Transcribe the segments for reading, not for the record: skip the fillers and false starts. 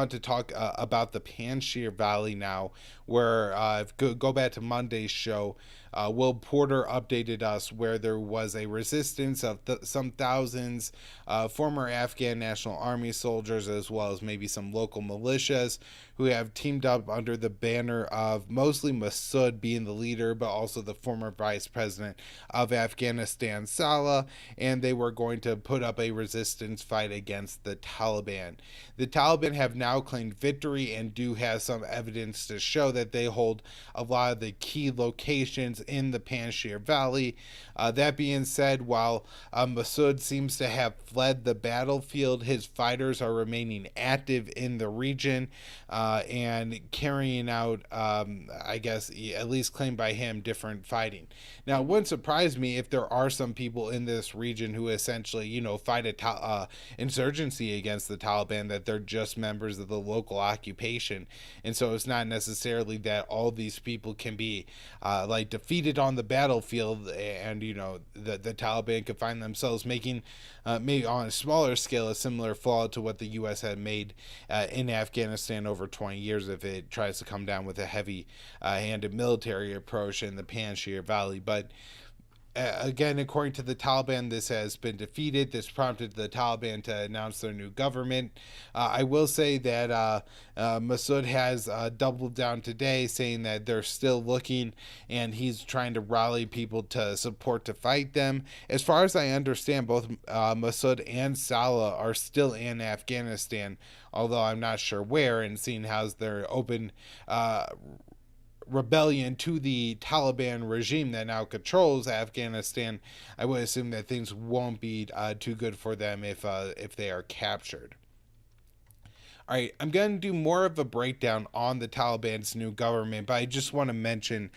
want to talk about the Panjshir Valley now, where go back to Monday's show. Will Porter updated us where there was a resistance of some thousands former Afghan National Army soldiers, as well as maybe some local militias who have teamed up under the banner of mostly Massoud being the leader, but also the former vice president of Afghanistan, Saleh, and they were going to put up a resistance fight against the Taliban. The Taliban have now claimed victory and do have some evidence to show that they hold a lot of the key locations in the Panjshir Valley. That being said, while Massoud seems to have fled the battlefield, his fighters are remaining active in the region and carrying out, I guess, at least claimed by him, different fighting. Now, it wouldn't surprise me if there are some people in this region who essentially, fight a insurgency against the Taliban, that they're just members of the local occupation. And so it's not necessarily that all these people can be defeated on the battlefield, and the Taliban could find themselves making maybe on a smaller scale a similar fall to what the U.S. had made in Afghanistan over 20 years if it tries to come down with a heavy handed military approach in the Panjshir Valley. But again, according to the Taliban, this has been defeated. This prompted the Taliban to announce their new government. I will say that Massoud has doubled down today, saying that they're still looking and he's trying to rally people to support to fight them. As far as I understand, both Massoud and Saleh are still in Afghanistan, although I'm not sure where, and seeing how's their open rebellion to the Taliban regime that now controls Afghanistan, I would assume that things won't be too good for them if they are captured. All right, I'm going to do more of a breakdown on the Taliban's new government, but I just want to mention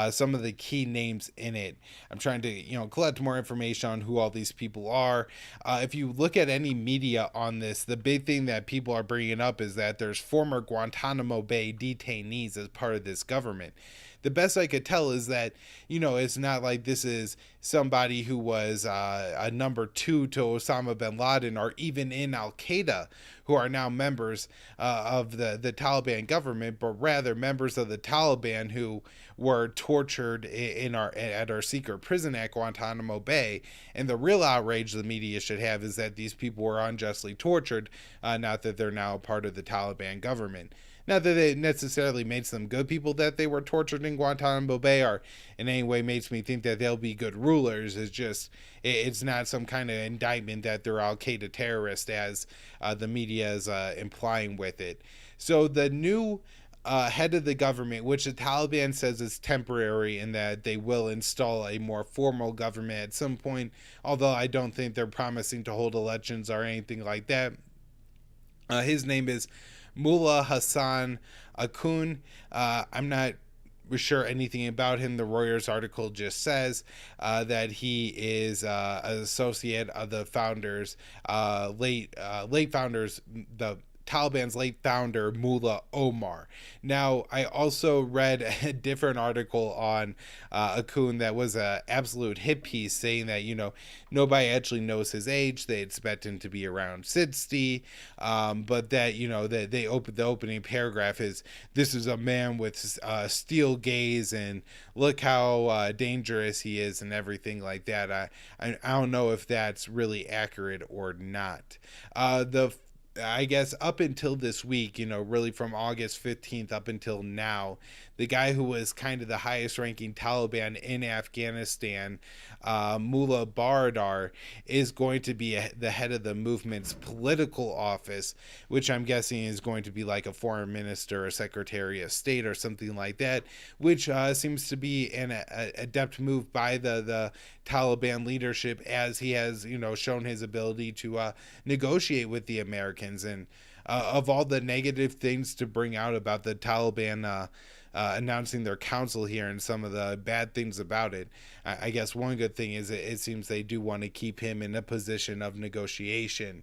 some of the key names in it. I'm trying to, collect more information on who all these people are. If you look at any media on this, the big thing that people are bringing up is that there's former Guantanamo Bay detainees as part of this government. The best I could tell is that, it's not like this is somebody who was a number two to Osama bin Laden or even in Al Qaeda, who are now members of the Taliban government, but rather members of the Taliban who were tortured at our secret prison at Guantanamo Bay. And the real outrage the media should have is that these people were unjustly tortured, not that they're now a part of the Taliban government. Not that it necessarily makes them good people that they were tortured in Guantanamo Bay, or in any way makes me think that they'll be good rulers. It's just, it's not some kind of indictment that they're Al Qaeda terrorists, as the media is implying with it. So the new head of the government, which the Taliban says is temporary and that they will install a more formal government at some point, although I don't think they're promising to hold elections or anything like that. His name is Mullah Hassan Akun. I'm not sure anything about him. The Reuters article just says that he is an associate of the founders, late founders, the Taliban's late founder, Mullah Omar. Now, I also read a different article on Akun that was an absolute hit piece saying that, nobody actually knows his age. They expect him to be around 60, but that, the opening paragraph is, this is a man with steel gaze and look how dangerous he is and everything like that. I don't know if that's really accurate or not. I guess up until this week, really from August 15th up until now, the guy who was kind of the highest ranking Taliban in Afghanistan, Mullah Baradar, is going to be the head of the movement's political office, which I'm guessing is going to be like a foreign minister or secretary of state or something like that, which seems to be an adept move by the Taliban leadership, as he has, shown his ability to negotiate with the Americans. And of all the negative things to bring out about the Taliban announcing their council here and some of the bad things about it, I guess one good thing is it seems they do want to keep him in a position of negotiation.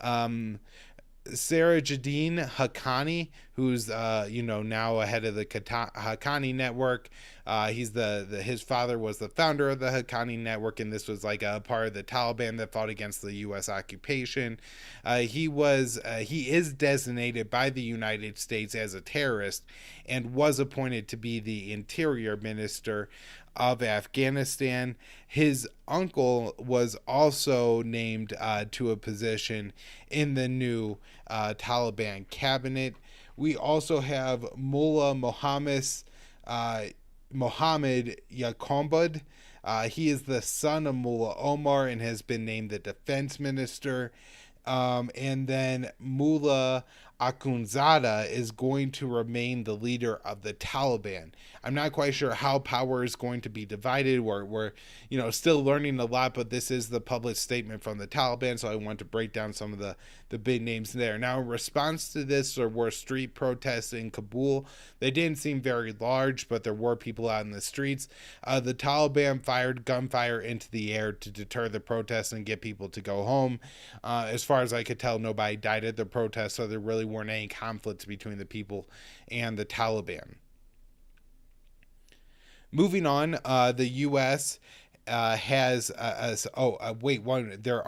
Sarah Jadine Haqqani, who's now ahead of the Haqqani network, His father was the founder of the Haqqani Network, and this was like a part of the Taliban that fought against the U.S. occupation. He is designated by the United States as a terrorist, and was appointed to be the Interior Minister of Afghanistan. His uncle was also named to a position in the new Taliban cabinet. We also have Mullah Mohammed Yakombud. He is the son of Mullah Omar and has been named the defense minister. And then Mullah Akhundzada is going to remain the leader of the Taliban. I'm not quite sure how power is going to be divided. We're still learning a lot, but this is the public statement from the Taliban, so I want to break down some of the big names there. Now, in response to this, there were street protests in Kabul. They didn't seem very large, but there were people out in the streets. The Taliban fired gunfire into the air to deter the protests and get people to go home. As far as I could tell, nobody died at the protests, so there really weren't any conflicts between the people and the Taliban. Moving on, the U.S. There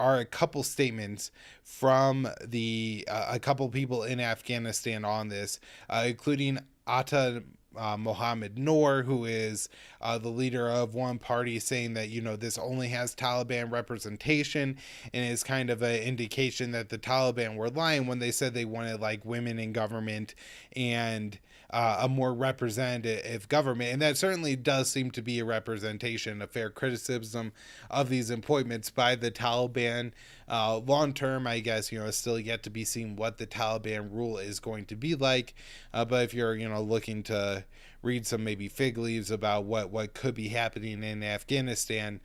are a couple statements from a couple people in Afghanistan on this, including Atta Mohammed Noor, who is the leader of one party, saying that this only has Taliban representation, and is kind of an indication that the Taliban were lying when they said they wanted like women in government and a more representative government. And that certainly does seem to be a representation, a fair criticism of these appointments by the Taliban. Long term, I guess, it's still yet to be seen what the Taliban rule is going to be like. But if you're, looking to read some maybe fig leaves about what could be happening in Afghanistan,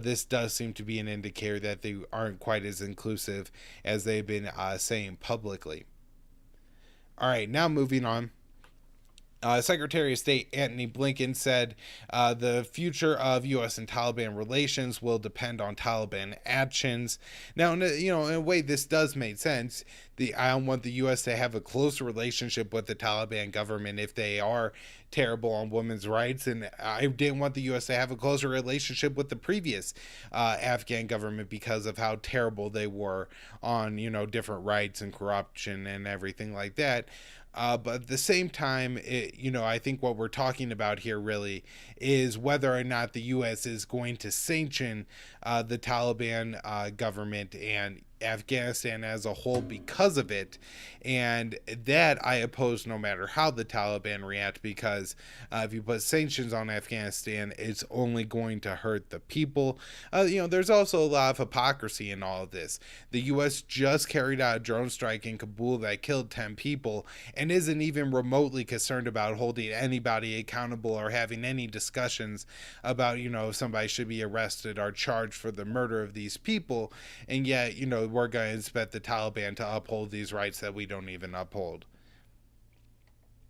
this does seem to be an indicator that they aren't quite as inclusive as they've been saying publicly. All right, now moving on. Secretary of State Antony Blinken said the future of U.S. and Taliban relations will depend on Taliban actions. Now, in a way, this does make sense. I don't want the U.S. to have a close relationship with the Taliban government if they are terrible on women's rights, and I didn't want the U.S. to have a closer relationship with the previous Afghan government because of how terrible they were on, different rights and corruption and everything like that. But at the same time, I think what we're talking about here really is whether or not the U.S. is going to sanction the Taliban government and Afghanistan as a whole because of it. And that I oppose no matter how the Taliban react, because if you put sanctions on Afghanistan, it's only going to hurt the people. There's also a lot of hypocrisy in all of this. The U.S. just carried out a drone strike in Kabul that killed 10 people and isn't even remotely concerned about holding anybody accountable or having any discussions about, if somebody should be arrested or charged for the murder of these people. And yet, we're going to expect the Taliban to uphold these rights that we don't even uphold.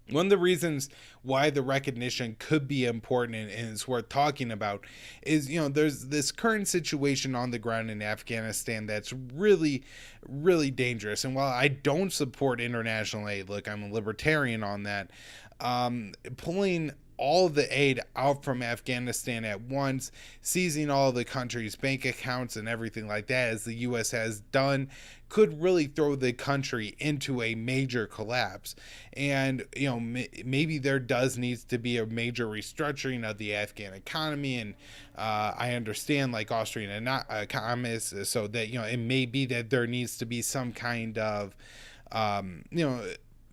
One of the reasons why the recognition could be important and it's worth talking about is, there's this current situation on the ground in Afghanistan that's really, really dangerous. And while I don't support international aid, look, I'm a libertarian on that, pulling all the aid out from Afghanistan at once, seizing all the country's bank accounts and everything like that, as the U.S. has done, could really throw the country into a major collapse. And, maybe there does needs to be a major restructuring of the Afghan economy. And I understand, like Austrian economists, so that, it may be that there needs to be some kind of,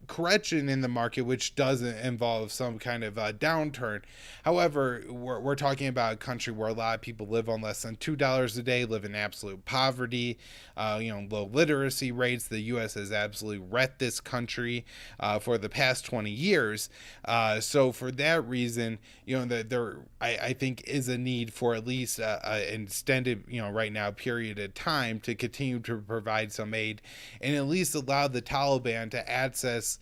correction in the market, which doesn't involve some kind of downturn. However, we're talking about a country where a lot of people live on less than $2 a day, live in absolute poverty, low literacy rates. The U.S. has absolutely wrecked this country for the past 20 years. So for that reason, I think is a need for at least an extended, right now, period of time to continue to provide some aid and at least allow the Taliban to access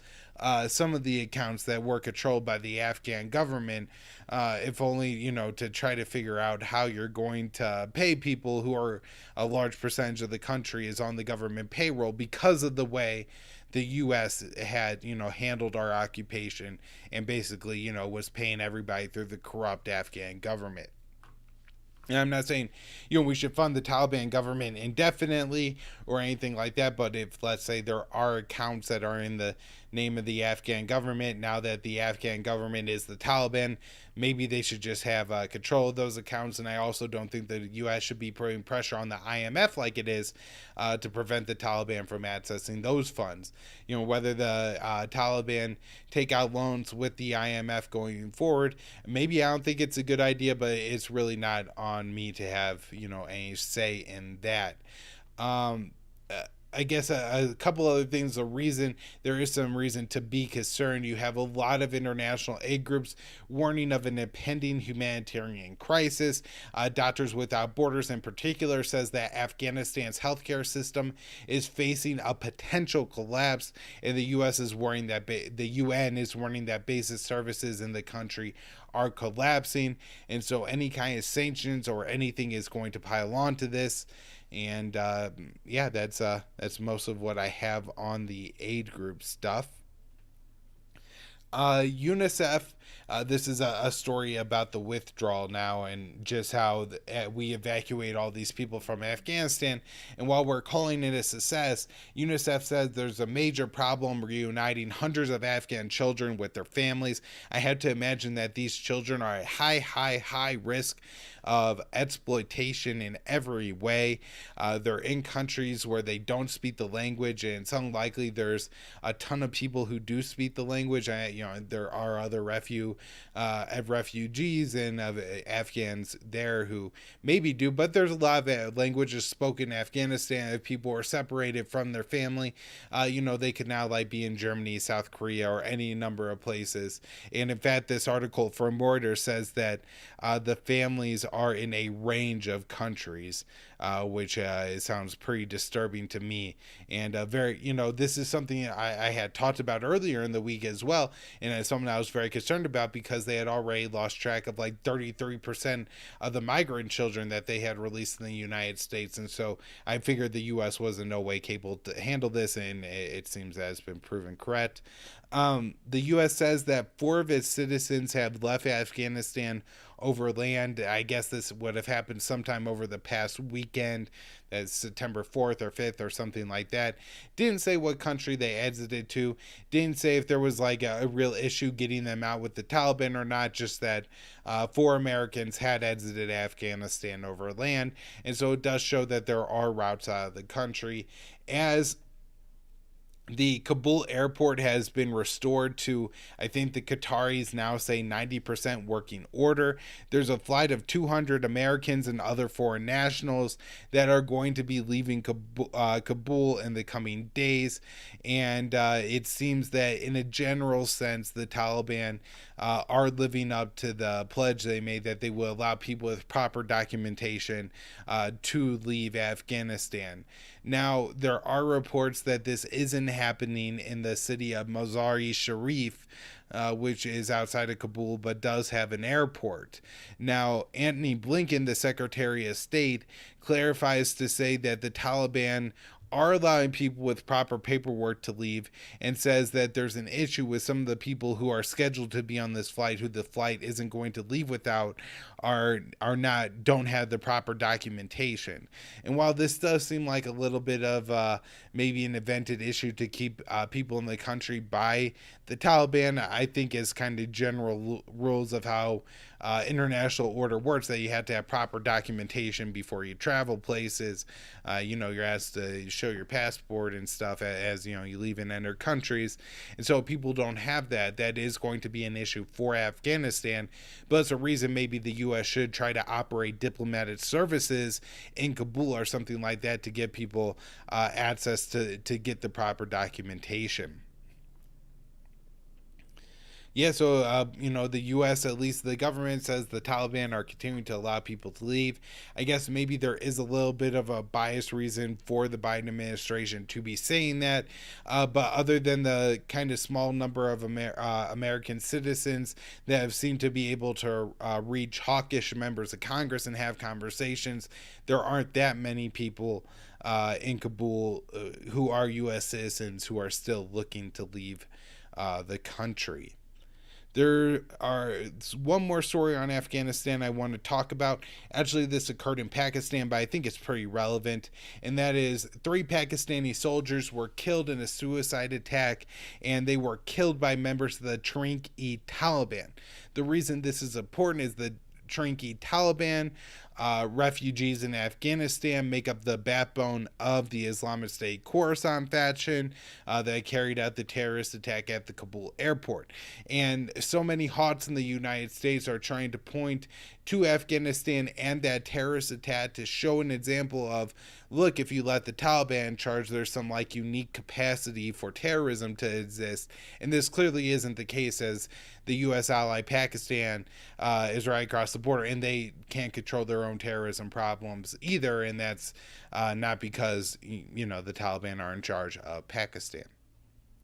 some of the accounts that were controlled by the Afghan government, if only, to try to figure out how you're going to pay people who are a large percentage of the country is on the government payroll because of the way the U.S. had, handled our occupation and basically, was paying everybody through the corrupt Afghan government. And I'm not saying, we should fund the Taliban government indefinitely or anything like that, but if, let's say, there are accounts that are in the name of the Afghan government, now that the Afghan government is the Taliban, maybe they should just have control of those accounts. And I also don't think the U.S. should be putting pressure on the IMF like it is to prevent the Taliban from accessing those funds. Whether the Taliban take out loans with the IMF going forward, maybe I don't think it's a good idea, but it's really not on me to have, any say in that. I guess a couple other things. There is some reason to be concerned. You have a lot of international aid groups warning of an impending humanitarian crisis. Doctors Without Borders, in particular, says that Afghanistan's healthcare system is facing a potential collapse, and the U.S. is worrying that the UN is warning that basic services in the country are collapsing, and so any kind of sanctions or anything is going to pile on to this. And that's most of what I have on the aid group stuff. UNICEF. This is a story about the withdrawal now and just how we evacuate all these people from Afghanistan. And while we're calling it a success, UNICEF says there's a major problem reuniting hundreds of Afghan children with their families. I had to imagine that these children are at high risk of exploitation in every way. They're in countries where they don't speak the language, and it's unlikely there's a ton of people who do speak the language. There are other refugees and Afghans there who maybe do, but there's a lot of languages spoken in Afghanistan. If people are separated from their family, they could now be in Germany, South Korea, or any number of places. And in fact, this article from Reuters says that the families are in a range of countries, which sounds pretty disturbing to me. And this is something I had talked about earlier in the week as well, and it's something I was very concerned about because they had already lost track of 33% of the migrant children that they had released in the United States. And so I figured the U.S. was in no way capable to handle this, and it seems that has been proven correct. The U.S. says that 4 of its citizens have left Afghanistan overland. I guess this would have happened sometime over the past weekend. That's September 4th or 5th or something like that. Didn't say what country they exited to. Didn't say if there was a real issue getting them out with the Taliban or not. Just that 4 Americans had exited Afghanistan overland. And so it does show that there are routes out of the country. As the Kabul airport has been restored to, I think the Qataris now say 90% working order. There's a flight of 200 Americans and other foreign nationals that are going to be leaving Kabul in the coming days. And it seems that in a general sense, the Taliban are living up to the pledge they made that they will allow people with proper documentation to leave Afghanistan. Now, there are reports that this isn't happening in the city of Mazar-e-Sharif, which is outside of Kabul, but does have an airport. Now, Antony Blinken, the Secretary of State, clarifies to say that the Taliban are allowing people with proper paperwork to leave, and says that there's an issue with some of the people who are scheduled to be on this flight who the flight isn't going to leave without don't have the proper documentation. And while this does seem like a little bit of maybe an invented issue to keep people in the country by the Taliban, I think is kind of general rules of how international order works, that you have to have proper documentation before you travel places. You're asked to show your passport and stuff as you leave and enter countries. And so people don't have that. That is going to be an issue for Afghanistan, but it's a reason maybe the U.S. should try to operate diplomatic services in Kabul or something like that to get people access to get the proper documentation. Yeah, so, the U.S., at least the government, says the Taliban are continuing to allow people to leave. I guess maybe there is a little bit of a biased reason for the Biden administration to be saying that. But other than the kind of small number of American citizens that have seemed to be able to reach hawkish members of Congress and have conversations, there aren't that many people in Kabul who are U.S. citizens who are still looking to leave the country. There are one more story on Afghanistan I want to talk about. Actually, this occurred in Pakistan, but I think it's pretty relevant. And that is 3 Pakistani soldiers were killed in a suicide attack, and they were killed by members of the Taliban. The reason this is important is the Taliban refugees in Afghanistan make up the backbone of the Islamic State Khorasan faction that carried out the terrorist attack at the Kabul airport. And so many hots in the United States are trying to point to Afghanistan and that terrorist attack to show an example of, look, if you let the Taliban in charge, there's some like unique capacity for terrorism to exist. And this clearly isn't the case, as the U.S. ally Pakistan is right across the border, and they can't control their own terrorism problems either. And that's not because, the Taliban are in charge of Pakistan.